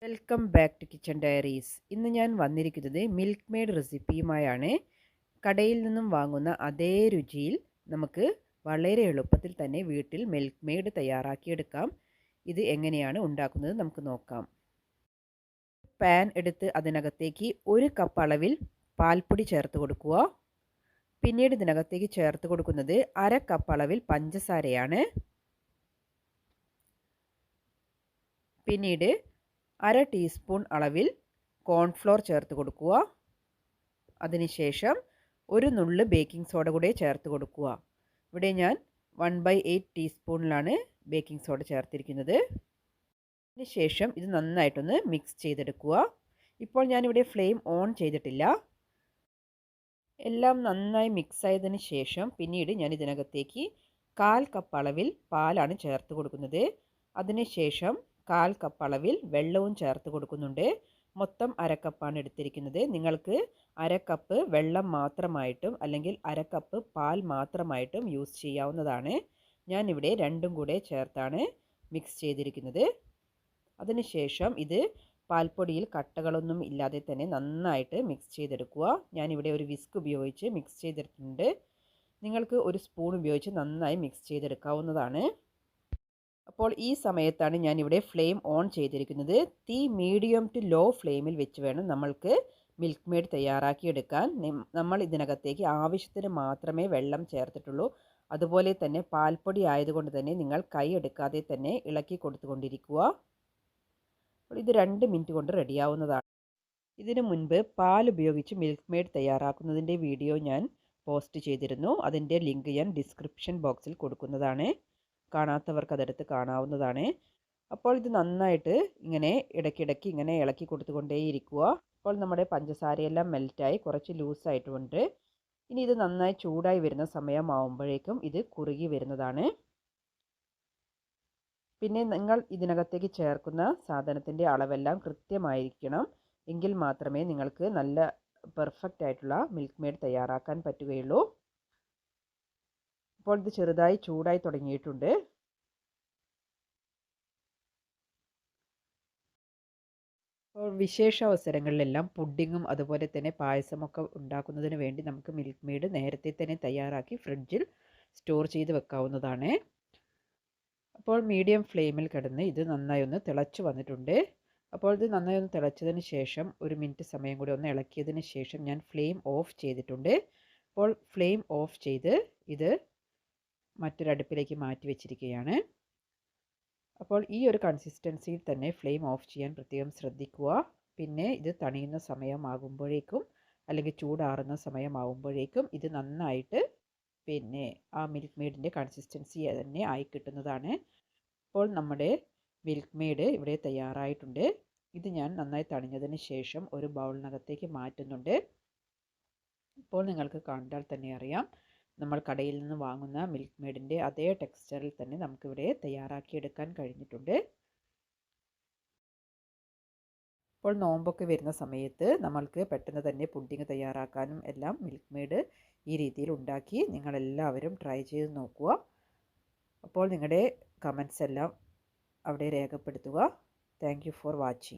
Welcome back to kitchen diaries. ഇന്ന് ഞാൻ വന്നിരിക്കുന്നത് മിൽക്ക് മെയ്ഡ് റെസിപ്പിയുമായാണ്. കടയിൽ നിന്നും വാങ്ങുന്ന അതേ രുചിയിൽ നമുക്ക് വളരെ എളുപ്പത്തിൽ തന്നെ വീട്ടിൽ മിൽക്ക് മെയ്ഡ് തയ്യാറാക്കിയെടുക്കാം. ഇത് എങ്ങനെയാണ് ഉണ്ടാക്കുന്നത് നമുക്ക് നോക്കാം. പാൻ എടുത്ത് അതിനകത്തേക്ക് 1 കപ്പ് അളവിൽ പാൽപ്പൊടി ചേർത്ത് കൊടുക്കുക. പിന്നീട് ഇതിനകത്തേക്ക് ചേർത്ത് കൊടുക്കുന്നത് 1/2 കപ്പ് അളവിൽ പഞ്ചസാരയാണ്. പിന്നീട് 1/2 ടീസ്പൂൺ അളവിൽ കോൺഫ്ലോർ ചേർത്ത് കൊടുക്കുക. അതിനുശേഷം ഒരു നുള്ള് ബേക്കിംഗ് സോഡ കൂടെ ചേർത്ത് കൊടുക്കുക. ഇവിടെ ഞാൻ 1/8 ടീസ്പൂണിലാണ് ബേക്കിംഗ് സോഡ ചേർത്തിരിക്കുന്നത്. അതിനുശേഷം ഇത് നന്നായിട്ടൊന്ന് മിക്സ് ചെയ്തെടുക്കുക. ഇപ്പോൾ ഞാനിവിടെ ഫ്ലെയിം ഓൺ ചെയ്തിട്ടില്ല. എല്ലാം നന്നായി മിക്സ് ആയതിനു ശേഷം പിന്നീട് ഞാൻ ഇതിനകത്തേക്ക് 1/4 കപ്പ് അളവിൽ പാലാണ് ചേർത്ത് കൊടുക്കുന്നത്. അതിനുശേഷം 1/4 കപ്പ് അളവിൽ വെള്ളവും ചേർത്ത് കൊടുക്കുന്നുണ്ട്. മൊത്തം 1/2 കപ്പാണ് എടുത്തിരിക്കുന്നത്. നിങ്ങൾക്ക് 1/2 കപ്പ് വെള്ളം മാത്രമായിട്ടും അല്ലെങ്കിൽ 1/2 കപ്പ് പാൽ മാത്രമായിട്ടും യൂസ് ചെയ്യാവുന്നതാണ്. ഞാനിവിടെ രണ്ടും കൂടെ ചേർത്താണ് മിക്സ് ചെയ്തിരിക്കുന്നത്. അതിനുശേഷം ഇത് പാൽപ്പൊടിയിൽ കട്ടകളൊന്നും ഇല്ലാതെ തന്നെ നന്നായിട്ട് മിക്സ് ചെയ്തെടുക്കുക. ഞാനിവിടെ ഒരു വിസ്ക് ഉപയോഗിച്ച് മിക്സ് ചെയ്തിട്ടുണ്ട്. നിങ്ങൾക്ക് ഒരു സ്പൂൺ ഉപയോഗിച്ച് നന്നായി മിക്സ് ചെയ്തെടുക്കാവുന്നതാണ്. അപ്പോൾ ഈ സമയത്താണ് ഞാനിവിടെ ഫ്ലെയിം ഓൺ ചെയ്തിരിക്കുന്നത്. തീ മീഡിയം ടു ലോ ഫ്ലെയിമിൽ വെച്ച് വേണം നമ്മൾക്ക് മിൽക്ക് മെയ്ഡ് തയ്യാറാക്കിയെടുക്കാൻ. നമ്മൾ ഇതിനകത്തേക്ക് ആവശ്യത്തിന് മാത്രമേ വെള്ളം ചേർത്തിട്ടുള്ളൂ. അതുപോലെ തന്നെ പാൽപ്പൊടി ആയതുകൊണ്ട് തന്നെ നിങ്ങൾ കൈ എടുക്കാതെ തന്നെ ഇളക്കി കൊടുത്തുകൊണ്ടിരിക്കുക. ഇത് 2 മിനിറ്റ് കൊണ്ട് റെഡിയാവുന്നതാണ്. ഇതിനു മുൻപ് പാൽ ഉപയോഗിച്ച് മിൽക്ക് മെയ്ഡ് തയ്യാറാക്കുന്നതിൻ്റെ വീഡിയോ ഞാൻ പോസ്റ്റ് ചെയ്തിരുന്നു. അതിൻ്റെ ലിങ്ക് ഞാൻ ഡിസ്ക്രിപ്ഷൻ ബോക്സിൽ കൊടുക്കുന്നതാണ്. കാണാത്തവർക്ക് അതെടുത്ത് കാണാവുന്നതാണ്. അപ്പോൾ ഇത് നന്നായിട്ട് ഇങ്ങനെ ഇടയ്ക്കിടയ്ക്ക് ഇങ്ങനെ ഇളക്കി കൊടുത്തുകൊണ്ടേയിരിക്കുക. അപ്പോൾ നമ്മുടെ പഞ്ചസാരയെല്ലാം മെൽറ്റായി കുറച്ച് ലൂസായിട്ടുമുണ്ട്. ഇനി ഇത് നന്നായി ചൂടായി വരുന്ന സമയമാവുമ്പോഴേക്കും ഇത് കുറുകി വരുന്നതാണ്. പിന്നെ നിങ്ങൾ ഇതിനകത്തേക്ക് ചേർക്കുന്ന സാധനത്തിൻ്റെ അളവെല്ലാം കൃത്യമായിരിക്കണം. എങ്കിൽ മാത്രമേ നിങ്ങൾക്ക് നല്ല പെർഫെക്റ്റ് ആയിട്ടുള്ള മിൽക്ക് മെയ്ഡ് തയ്യാറാക്കാൻ പറ്റുകയുള്ളൂ. ഇപ്പോൾ ഇത് ചെറുതായി ചൂടായി തുടങ്ങിയിട്ടുണ്ട്. അപ്പോൾ വിശേഷ അവസരങ്ങളിലെല്ലാം പുഡിങ്ങും അതുപോലെ തന്നെ പായസമൊക്കെ ഉണ്ടാക്കുന്നതിന് വേണ്ടി നമുക്ക് മിൽക്ക് മെയ്ഡ് നേരത്തെ തന്നെ തയ്യാറാക്കി ഫ്രിഡ്ജിൽ സ്റ്റോർ ചെയ്ത് വെക്കാവുന്നതാണ്. അപ്പോൾ മീഡിയം ഫ്ലെയിമിൽ കിടന്ന് ഇത് നന്നായി ഒന്ന് തിളച്ച് വന്നിട്ടുണ്ട്. അപ്പോൾ ഇത് നന്നായി ഒന്ന് തിളച്ചതിന് ശേഷം 1 മിനിറ്റ് സമയം കൂടി ഒന്ന് ഇളക്കിയതിന് ശേഷം ഞാൻ ഫ്ലെയിം ഓഫ് ചെയ്തിട്ടുണ്ട്. അപ്പോൾ ഫ്ലെയിം ഓഫ് ചെയ്ത് ഇത് മറ്റൊരടുപ്പിലേക്ക് മാറ്റി വെച്ചിരിക്കുകയാണ്. അപ്പോൾ ഈ ഒരു കൺസിസ്റ്റൻസിയിൽ തന്നെ ഫ്ലെയിം ഓഫ് ചെയ്യാൻ പ്രത്യേകം ശ്രദ്ധിക്കുക. പിന്നെ ഇത് തണിയുന്ന സമയമാകുമ്പോഴേക്കും അല്ലെങ്കിൽ ചൂടാറുന്ന സമയമാകുമ്പോഴേക്കും ഇത് നന്നായിട്ട് പിന്നെ ആ മിൽക്ക് മെയ്ഡിൻ്റെ കൺസിസ്റ്റൻസി തന്നെ ആയി കിട്ടുന്നതാണ്. അപ്പോൾ നമ്മുടെ മിൽക്ക് മെയ്ഡ് ഇവിടെ തയ്യാറായിട്ടുണ്ട്. ഇത് ഞാൻ നന്നായി തണിഞ്ഞതിന് ശേഷം ഒരു ബൗളിനകത്തേക്ക് മാറ്റുന്നുണ്ട്. ഇപ്പോൾ നിങ്ങൾക്ക് കണ്ടാൽ തന്നെ അറിയാം, നമ്മൾ കടയിൽ നിന്ന് വാങ്ങുന്ന മിൽക്ക് മെയ്ഡിൻ്റെ അതേ ടെക്സ്ചറിൽ തന്നെ നമുക്കിവിടെ തയ്യാറാക്കിയെടുക്കാൻ കഴിഞ്ഞിട്ടുണ്ട്. ഇപ്പോൾ നോമ്പൊക്കെ വരുന്ന സമയത്ത് നമ്മൾക്ക് പെട്ടെന്ന് തന്നെ പുഡിംഗ് തയ്യാറാക്കാനും എല്ലാം മിൽക്ക് മെയ്ഡ് ഈ രീതിയിൽ ഉണ്ടാക്കി നിങ്ങളെല്ലാവരും ട്രൈ ചെയ്ത് നോക്കുക. അപ്പോൾ നിങ്ങളുടെ കമൻസ് എല്ലാം അവിടെ രേഖപ്പെടുത്തുക. Thank you for watching.